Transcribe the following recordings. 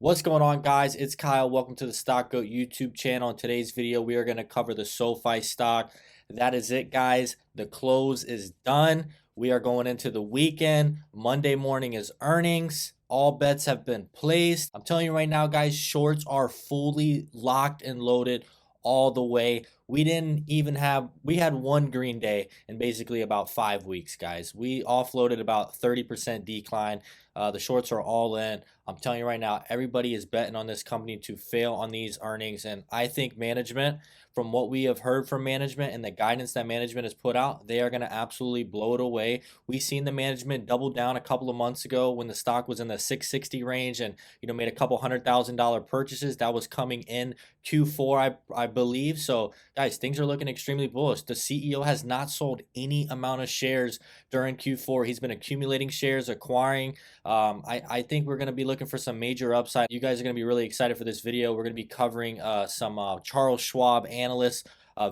What's going on, guys? It's Kyle. Welcome to the Stock Goat YouTube channel. In today's video, we are going to cover the Sofi stock. That is it, guys. The close is done. We are going into the weekend. Monday morning is earnings. All bets have been placed. I'm telling you right now, guys, shorts are fully locked and loaded all the way. We had one green day in basically about 5 weeks, guys. We offloaded about 30% decline. The shorts are all in. I'm telling you right now, everybody is betting on this company to fail on these earnings. And I think management, from what we have heard from management and the guidance that management has put out, they are going to absolutely blow it away. We seen the management double down a couple of months ago when the stock was in the 660 range and made a couple $100,000 purchases. That was coming in Q4, I believe. So guys, things are looking extremely bullish. The CEO has not sold any amount of shares during Q4. He's been accumulating shares, acquiring. I think we're going to be looking for some major upside. You guys are going to be really excited for this video. We're going to be covering some Charles Schwab analysts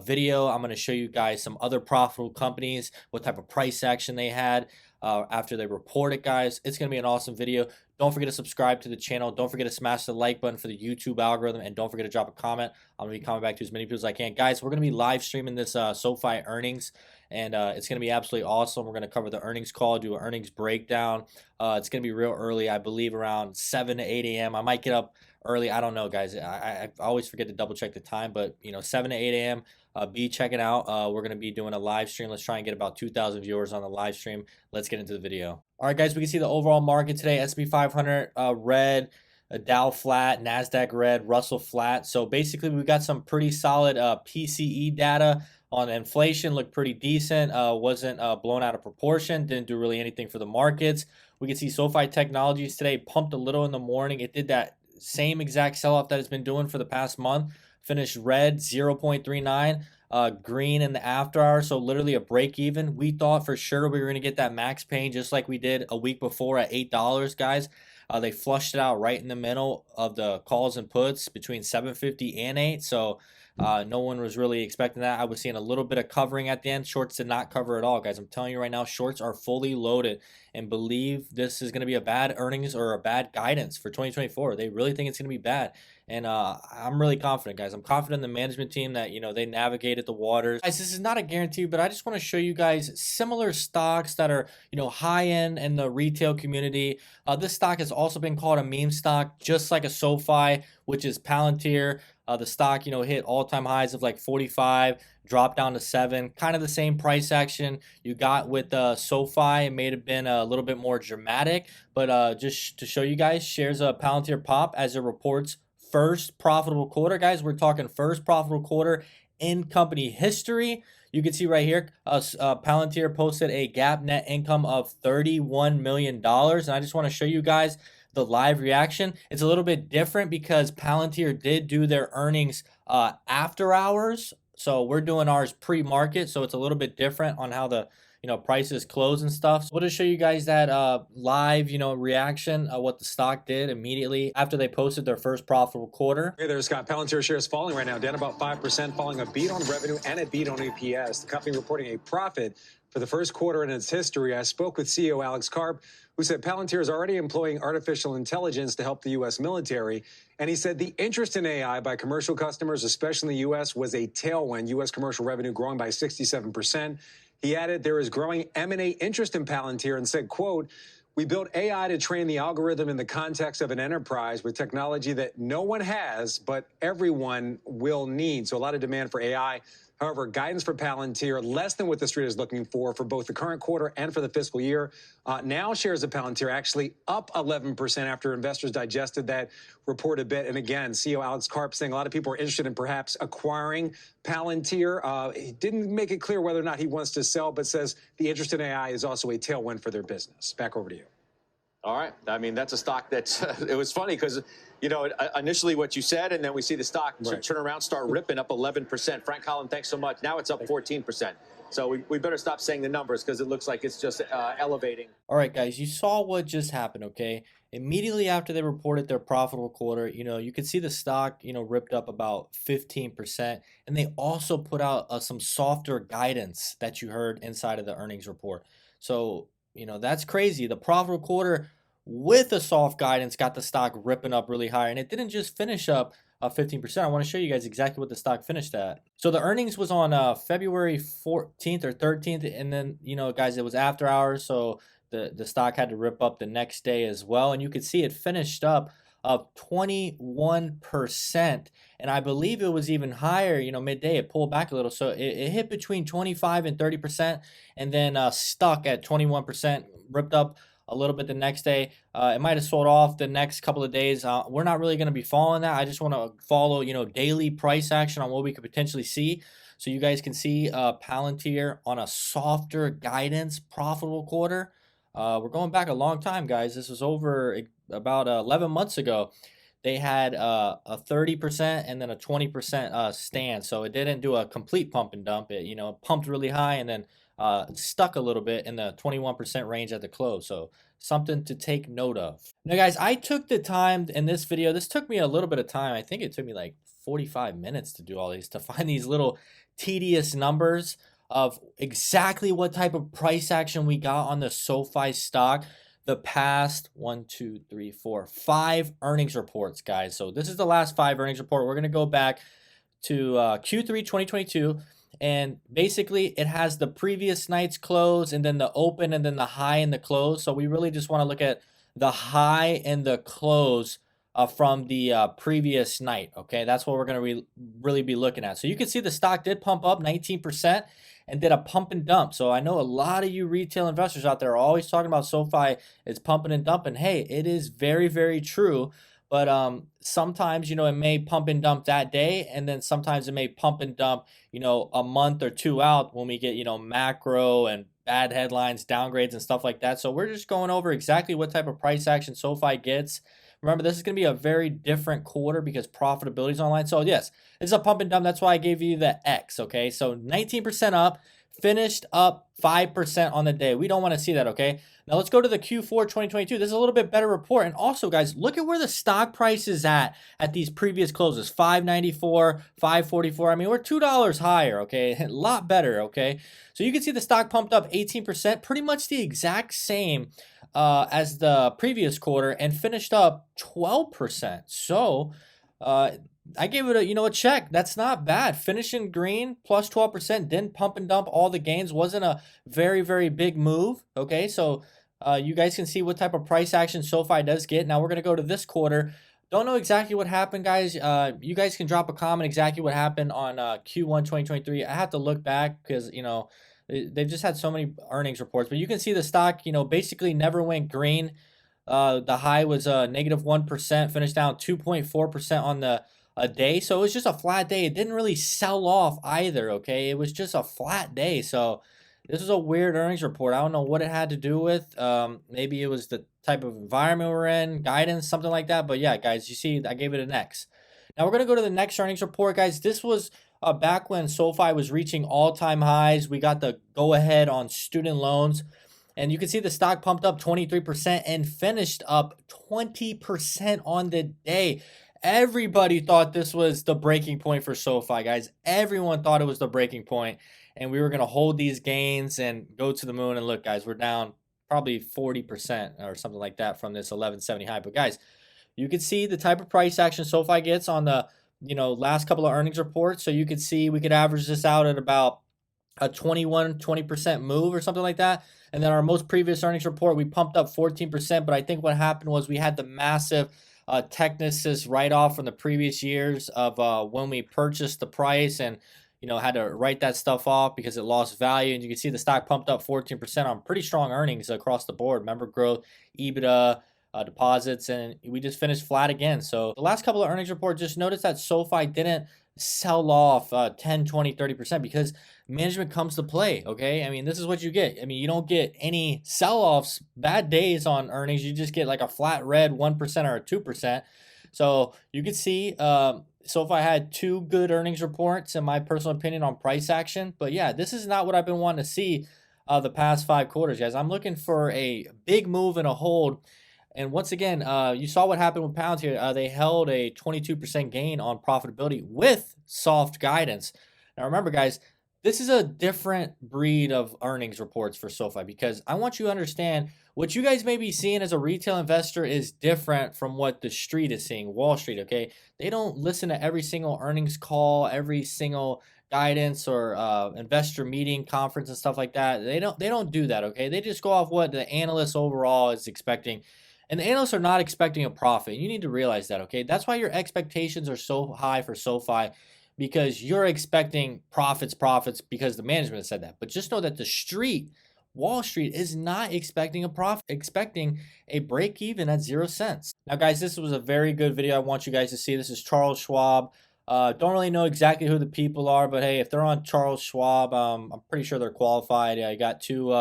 video. I'm going to show you guys some other profitable companies, what type of price action they had after they reported, guys. It's going to be an awesome video. Don't forget to subscribe to the channel. Don't forget to smash the like button for the YouTube algorithm. And don't forget to drop a comment. I'm going to be coming back to as many people as I can. Guys, we're going to be live streaming this SoFi earnings. And it's going to be absolutely awesome. We're going to cover the earnings call, do an earnings breakdown. It's going to be real early, I believe around 7 to 8 a.m. I might get up early. I don't know, guys. I always forget to double check the time, but 7 to 8 a.m. Be checking out. We're going to be doing a live stream. Let's try and get about 2,000 viewers on the live stream. Let's get into the video. All right, guys, we can see the overall market today. S&P 500 red, Dow flat, NASDAQ red, Russell flat. So basically, we've got some pretty solid PCE data on inflation. Looked pretty decent. Wasn't blown out of proportion. Didn't do really anything for the markets. We can see SoFi Technologies today pumped a little in the morning. It did that same exact sell-off that it's been doing for the past month. Finished red 0.39, green in the after hour, so literally a break even. We thought for sure we were going to get that max pain just like we did a week before at $8, guys. They flushed it out right in the middle of the calls and puts between 750 and 8, so no one was really expecting that. I was seeing a little bit of covering at the end. Shorts did not cover at all, guys. I'm telling you right now, shorts are fully loaded and believe this is going to be a bad earnings or a bad guidance for 2024. They really think it's going to be bad. And I'm really confident, guys. I'm confident in the management team that, they navigated the waters. Guys, this is not a guarantee, but I just want to show you guys similar stocks that are, high end in the retail community. This stock has also been called a meme stock, just like a SoFi, which is Palantir. The stock, hit all-time highs of like 45, dropped down to 7. Kind of the same price action you got with SoFi. It may have been a little bit more dramatic, but just to show you guys, shares of Palantir pop as it reports first profitable quarter, guys. We're talking first profitable quarter in company history. You can see right here, Palantir posted a GAAP net income of $31 million. And I just want to show you guys the live reaction. It's a little bit different because Palantir did do their earnings after hours. So we're doing ours pre-market. So it's a little bit different on how the prices close and stuff. So we'll just show you guys that live, reaction of what the stock did immediately after they posted their first profitable quarter. Hey there, Scott. Palantir shares falling right now, down about 5%, following a beat on revenue and a beat on EPS. The company reporting a profit for the first quarter in its history. I spoke with CEO Alex Karp, who said Palantir is already employing artificial intelligence to help the U.S. military. And he said the interest in AI by commercial customers, especially in the U.S., was a tailwind. U.S. commercial revenue growing by 67%. He added there is growing M&A interest in Palantir and said, quote, "We built AI to train the algorithm in the context of an enterprise with technology that no one has, but everyone will need." So a lot of demand for AI. However, guidance for Palantir less than what the street is looking for both the current quarter and for the fiscal year. Now shares of Palantir actually up 11% after investors digested that report a bit. And again, CEO Alex Karp saying a lot of people are interested in perhaps acquiring Palantir. He didn't make it clear whether or not he wants to sell, but says the interest in AI is also a tailwind for their business. Back over to you. All right. I mean, that's a stock that's, it was funny because, initially what you said, and then we see the stock turn around, start ripping up 11%. Frank Holland, thanks so much. Now it's up 14%. So we better stop saying the numbers because it looks like it's just elevating. All right, guys, you saw what just happened, okay? Immediately after they reported their profitable quarter, you could see the stock, ripped up about 15%. And they also put out some softer guidance that you heard inside of the earnings report. So, that's crazy. The profitable quarter with a soft guidance got the stock ripping up really high, and it didn't just finish up 15%. I want to show you guys exactly what the stock finished at. So the earnings was on February 14th or 13th, and then, you know, guys, it was after hours, so the stock had to rip up the next day as well, and you could see it finished up 21%, and I believe it was even higher, you know, midday. It pulled back a little, so it hit between 25 and 30%, and then stuck at 21%, ripped up a little bit the next day. It might have sold off the next couple of days. We're not really going to be following that. I just want to follow, you know, daily price action on what we could potentially see. So you guys can see Palantir on a softer guidance profitable quarter. We're going back a long time, guys. This was over about 11 months ago. They had a 30% and then a 20% stand. So it didn't do a complete pump and dump. It, you know, pumped really high and then stuck a little bit in the 21% range at the close. So something to take note of. Now, guys, I took the time in this video. This took me a little bit of time. I think it took me like 45 minutes to do all these, to find these little tedious numbers of exactly what type of price action we got on the SoFi stock the past 5 earnings reports, guys. So this is the last 5 earnings report. We're going to go back to Q3 2022, and basically it has the previous night's close and then the open and then the high and the close. So we really just want to look at the high and the close from the previous night. Okay, that's what we're going to really be looking at. So you can see the stock did pump up 19% and did a pump and dump. So I know a lot of you retail investors out there are always talking about SoFi is pumping and dumping. Hey, it is very, very true. But sometimes, you know, it may pump and dump that day, and then sometimes it may pump and dump, you know, a month or two out when we get, you know, macro and bad headlines, downgrades and stuff like that. So we're just going over exactly what type of price action SoFi gets. Remember, this is going to be a very different quarter because profitability is online. So yes, it's a pump and dump. That's why I gave you the X, okay? So 19% up, finished up 5% on the day. We don't want to see that, okay? Now let's go to the Q4 2022. This is a little bit better report. And also, guys, look at where the stock price is at these previous closes. $5.94, $5.44. I mean, we're $2 higher, okay? A lot better, okay? So you can see the stock pumped up 18%, pretty much the exact same as the previous quarter, and finished up 12%. So I gave it a check. That's not bad. Finishing green plus 12%, didn't pump and dump all the gains. Wasn't a very, very big move. Okay, so you guys can see what type of price action SoFi does get. Now we're going to go to this quarter. Don't know exactly what happened, guys. You guys can drop a comment exactly what happened on Q1 2023. I have to look back because, you know, they've just had so many earnings reports. But you can see the stock, you know, basically never went green. The high was negative 1%, finished down 2.4% on the a day. So it was just a flat day. It didn't really sell off either, okay? It was just a flat day. So this was a weird earnings report. I don't know what it had to do with. Maybe it was the type of environment we're in, guidance, something like that. But yeah, guys, you see, I gave it an X. Now we're going to go to the next earnings report, guys. This was back when SoFi was reaching all-time highs. We got the go-ahead on student loans. And you can see the stock pumped up 23% and finished up 20% on the day. Everybody thought this was the breaking point for SoFi, guys. Everyone thought it was the breaking point, and we were going to hold these gains and go to the moon. And look, guys, we're down probably 40% or something like that from this 1170 high. But guys, you can see the type of price action SoFi gets on the, you know, last couple of earnings reports. So you could see we could average this out at about a 20% move or something like that. And then our most previous earnings report, we pumped up 14%. But I think what happened was we had the massive Technisys write-off from the previous years of when we purchased the price, and, you know, had to write that stuff off because it lost value. And you can see the stock pumped up 14% on pretty strong earnings across the board. Member growth, EBITDA, deposits, and we just finished flat again. So the last couple of earnings reports, just notice that SoFi didn't sell off 10, 20, 30% because management comes to play, okay? I mean, this is what you get. I mean, you don't get any sell-offs, bad days on earnings. You just get like a flat red 1% or a 2%. So you can see SoFi had 2 good earnings reports, in my personal opinion, on price action. But yeah, this is not what I've been wanting to see the past 5 quarters, guys. I'm looking for a big move and a hold. And once again, you saw what happened with Palantir. They held a 22% gain on profitability with soft guidance. Now remember, guys, this is a different breed of earnings reports for SoFi because I want you to understand what you guys may be seeing as a retail investor is different from what the street is seeing, Wall Street, okay? They don't listen to every single earnings call, every single guidance or investor meeting, conference and stuff like that. They don't do that, okay? They just go off what the analyst overall is expecting. And the analysts are not expecting a profit. You need to realize that, okay? That's why your expectations are so high for SoFi, because you're expecting profits because the management has said that. But just know that the street, Wall Street, is not expecting a profit, expecting a break even at 0 cents. Now, guys, this was a very good video. I want you guys to see. This is Charles Schwab. Don't really know exactly who the people are, but hey, if they're on Charles Schwab, I'm pretty sure they're qualified. I got two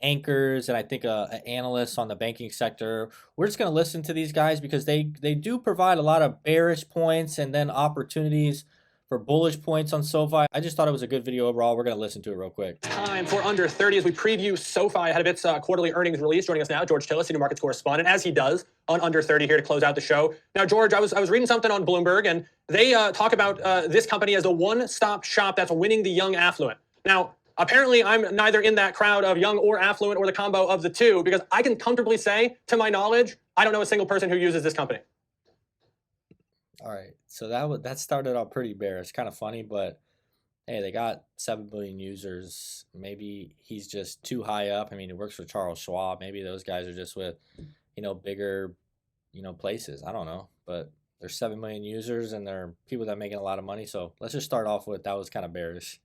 anchors and I think an analyst on the banking sector. We're just going to listen to these guys because they do provide a lot of bearish points and then opportunities for bullish points on SoFi. I just thought it was a good video overall. We're going to listen to it real quick. Time for Under 30 as we preview SoFi ahead of its quarterly earnings release. Joining us now, George Tillis, senior markets correspondent, as he does on Under 30 here to close out the show. Now, George, I was reading something on Bloomberg, and they talk about this company as a one-stop shop that's winning the young affluent. Now, apparently, I'm neither in that crowd of young or affluent or the combo of the two, because I can comfortably say, to my knowledge, I don't know a single person who uses this company. All right, so that started out pretty bearish. Kind of funny, but hey, they got 7 billion users. Maybe he's just too high up. I mean, it works for Charles Schwab. Maybe those guys are just with, bigger, places. I don't know, but there's 7 million users and they're people that are making a lot of money. So let's just start off with that was kind of bearish.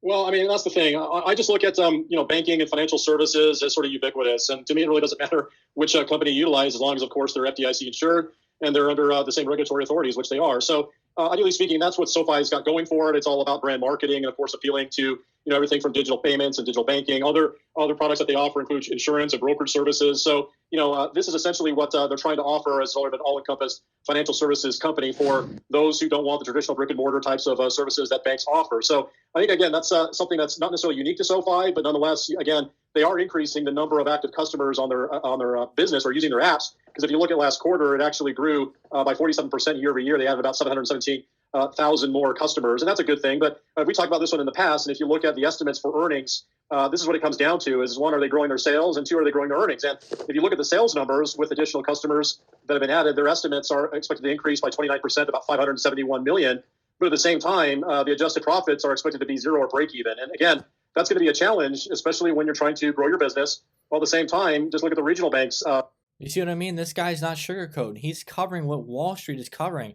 Well, I mean, that's the thing. I just look at, banking and financial services as sort of ubiquitous. And to me, it really doesn't matter which company you utilize, as long as, of course, they're FDIC insured and they're under the same regulatory authorities, which they are. So ideally speaking, that's what SoFi's got going for it. It's all about brand marketing and, of course, appealing to, everything from digital payments and digital banking. Other products that they offer include insurance and brokerage services. So, this is essentially what they're trying to offer as sort of an all-encompassed financial services company for those who don't want the traditional brick-and-mortar types of services that banks offer. So I think, again, that's something that's not necessarily unique to SoFi, but nonetheless, again, they are increasing the number of active customers on their business or using their apps. Because if you look at last quarter, it actually grew by 47% year over year. They added about 717,000 more customers, and that's a good thing. But we talked about this one in the past, and if you look at the estimates for earnings, this is what it comes down to: is one, are they growing their sales, and two, are they growing their earnings? And if you look at the sales numbers with additional customers that have been added, their estimates are expected to increase by 29%, about 571 million. But at the same time, the adjusted profits are expected to be zero or break even. And again, that's going to be a challenge, especially when you're trying to grow your business. While at the same time, just look at the regional banks. You see what I mean? This guy's not sugarcoating. He's covering what Wall Street is covering.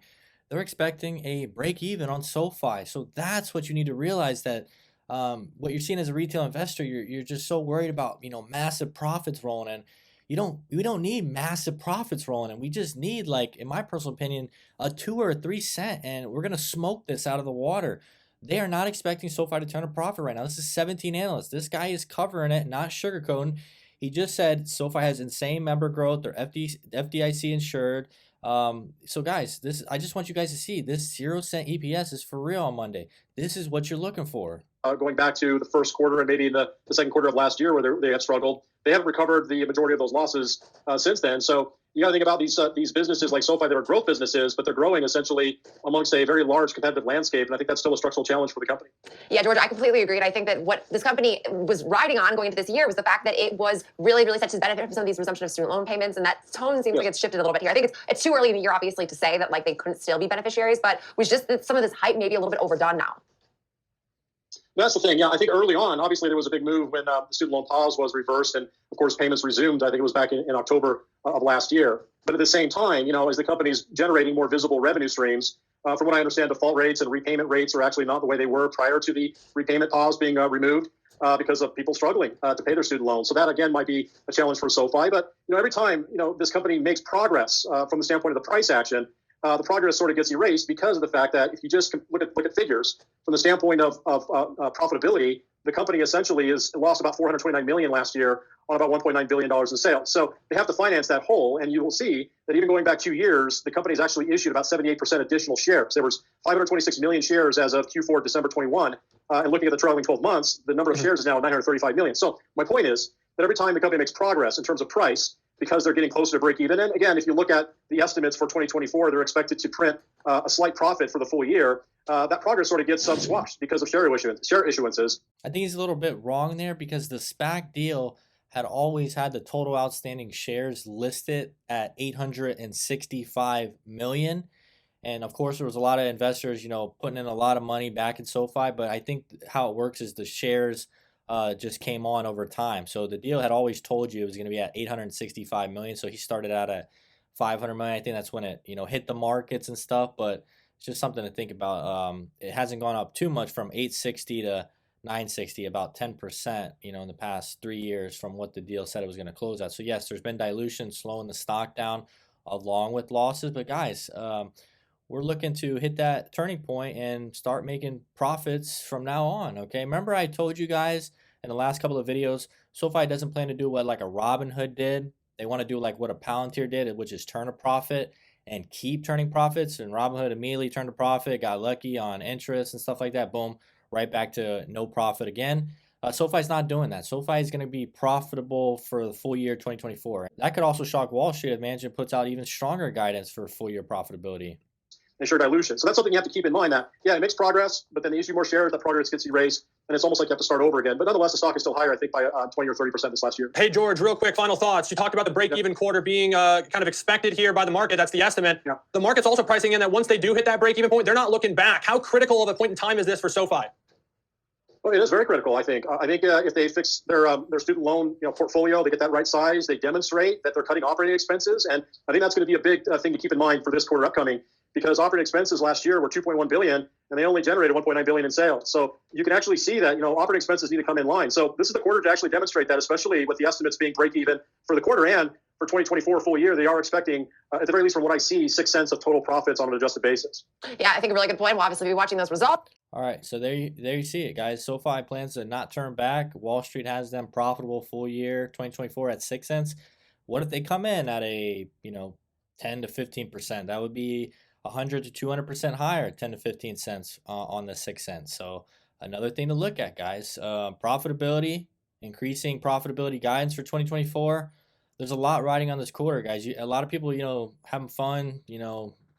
They're expecting a break even on SoFi. So that's what you need to realize, that what you're seeing as a retail investor, you're just so worried about, massive profits rolling in. We don't need massive profits rolling in. We just need, like, in my personal opinion, a 2 or 3 cent, and we're gonna smoke this out of the water. They are not expecting SoFi to turn a profit right now. This is 17 analysts. This guy is covering it, not sugarcoating. He just said SoFi has insane member growth. They're FDIC insured. So guys, I just want you guys to see this 0 cent EPS is for real on Monday. This is what you're looking for. Going back to the first quarter and maybe the second quarter of last year where they had struggled, they haven't recovered the majority of those losses since then. So you got to think about these businesses like SoFi that are growth businesses, but they're growing essentially amongst a very large competitive landscape. And I think that's still a structural challenge for the company. Yeah, George, I completely agree. And I think that what this company was riding on going into this year was the fact that it was really, really set to benefit from some of these resumption of student loan payments. And that tone seems like it's shifted a little bit here. I think it's too early in the year, obviously, to say that, like, they couldn't still be beneficiaries, but was just that some of this hype maybe a little bit overdone now. That's the thing. Yeah, I think early on, obviously, there was a big move when the student loan pause was reversed and, of course, payments resumed. I think it was back in October of last year. But at the same time, as the company's generating more visible revenue streams, from what I understand, default rates and repayment rates are actually not the way they were prior to the repayment pause being removed because of people struggling to pay their student loans. So that, again, might be a challenge for SoFi. But, every time, this company makes progress from the standpoint of the price action, the progress sort of gets erased because of the fact that if you just look at figures from the standpoint of profitability, the company essentially lost about $429 million last year on about $1.9 billion in sales. So they have to finance that hole, and you will see that even going back 2 years, the company's actually issued about 78% additional shares. There was 526 million shares as of Q4 December 21, and looking at the trailing 12 months, the number of shares is now 935 million. So my point is that every time the company makes progress in terms of price, because they're getting closer to break even. And again, if you look at the estimates for 2024, they're expected to print a slight profit for the full year. That progress sort of gets squashed because of share issuances. I think he's a little bit wrong there because the SPAC deal had always had the total outstanding shares listed at 865 million. And of course, there was a lot of investors, putting in a lot of money back in SoFi. But I think how it works is the shares just came on over time. So the deal had always told you it was going to be at 865 million. So he started out at 500 million. I think that's when it, hit the markets and stuff. But it's just something to think about. It hasn't gone up too much from 860 to 960, about 10%, in the past 3 years from what the deal said it was going to close at. So yes, there's been dilution slowing the stock down along with losses. But guys, we're looking to hit that turning point and start making profits from now on. Okay, remember I told you guys in the last couple of videos, SoFi doesn't plan to do what like a Robinhood did. They want to do like what a Palantir did, which is turn a profit and keep turning profits. And Robinhood immediately turned a profit, got lucky on interest and stuff like that. Boom, right back to no profit again. SoFi's not doing that. SoFi is going to be profitable for the full year 2024. That could also shock Wall Street if management puts out even stronger guidance for full year profitability. Ensure dilution. So that's something you have to keep in mind, that, yeah, it makes progress, but then they issue more shares, that progress gets erased, and it's almost like you have to start over again. But nonetheless, the stock is still higher, I think, by 20 or 30% this last year. Hey, George, real quick, final thoughts. You talked about the break-even quarter being kind of expected here by the market. That's the estimate. Yeah. The market's also pricing in that once they do hit that break-even point, they're not looking back. How critical of a point in time is this for SoFi? Well, it is very critical, I think. If they fix their student loan portfolio, they get that right size, they demonstrate that they're cutting operating expenses, and I think that's going to be a big thing to keep in mind for this quarter upcoming, because operating expenses last year were 2.1 billion and they only generated 1.9 billion in sales. So you can actually see that operating expenses need to come in line. So this is the quarter to actually demonstrate that, especially with the estimates being break even for the quarter, and for 2024 full year, they are expecting, at the very least from what I see, 6 cents of total profits on an adjusted basis. Yeah, I think a really good point. We'll obviously be watching those results. All right, so there you see it, guys. SoFi plans to not turn back. Wall Street has them profitable full year 2024 at 6 cents. What if they come in at a 10 to 15%? That would be 100 to 200% higher, 10 to 15 cents on the 6 cents. So another thing to look at, guys. Profitability, increasing profitability guidance for 2024. There's a lot riding on this quarter, guys. A lot of people, having fun,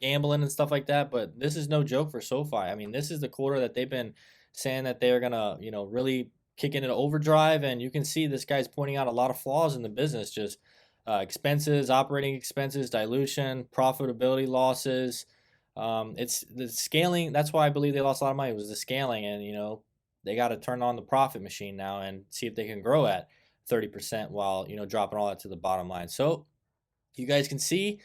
gambling and stuff like that, but this is no joke for SoFi. I mean, this is the quarter that they've been saying that they're gonna, really kick into overdrive, and you can see this guy's pointing out a lot of flaws in the business, just expenses, operating expenses, dilution, profitability losses. It's the scaling. That's why I believe they lost a lot of money. It was the scaling, and they got to turn on the profit machine now and see if they can grow at 30% while dropping all that to the bottom line. So you guys can see.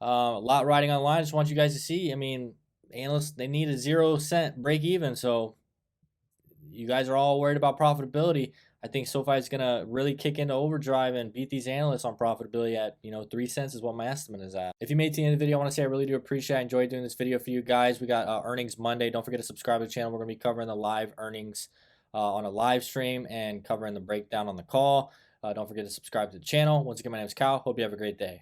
A lot riding on the line. I just want you guys to see. I mean, analysts, they need a 0 cent break even. So you guys are all worried about profitability. I think SoFi is going to really kick into overdrive and beat these analysts on profitability at, 3 cents is what my estimate is at. If you made it to the end of the video, I want to say I really do appreciate it. I enjoyed doing this video for you guys. We got earnings Monday. Don't forget to subscribe to the channel. We're going to be covering the live earnings on a live stream and covering the breakdown on the call. Don't forget to subscribe to the channel. Once again, my name is Kyle. Hope you have a great day.